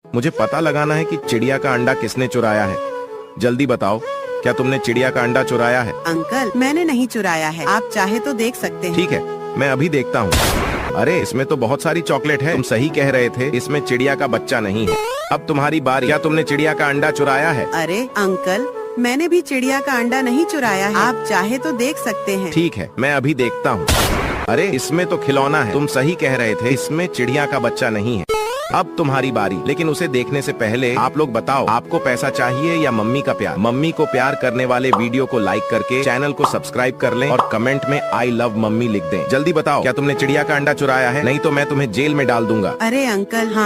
मुझे पता लगाना है कि चिड़िया का अंडा किसने चुराया है। जल्दी बताओ, क्या तुमने चिड़िया का अंडा चुराया है? अंकल, मैंने नहीं चुराया है। आप चाहे तो देख सकते हैं। ठीक है, मैं अभी देखता हूँ। अरे, इसमें तो बहुत सारी चॉकलेट है। तुम सही कह रहे थे, इसमें चिड़िया का बच्चा नहीं है। अब तुम्हारी बारी। क्या तुमने चिड़िया का अंडा चुराया है? अरे अंकल, मैंने भी चिड़िया का अंडा नहीं चुराया है। आप चाहे तो देख सकते हैं। ठीक है, मैं अभी देखता हूँ। अरे, इसमें तो खिलौना है। तुम सही कह रहे थे, इसमें चिड़िया का बच्चा नहीं है। अब तुम्हारी बारी, लेकिन उसे देखने से पहले आप लोग बताओ, आपको पैसा चाहिए या मम्मी का प्यार? मम्मी को प्यार करने वाले वीडियो को लाइक करके चैनल को सब्सक्राइब कर लें और कमेंट में आई लव मम्मी लिख दें। जल्दी बताओ, क्या तुमने चिड़िया का अंडा चुराया है? नहीं तो मैं तुम्हें जेल में डाल दूंगा। अरे अंकल, हाँ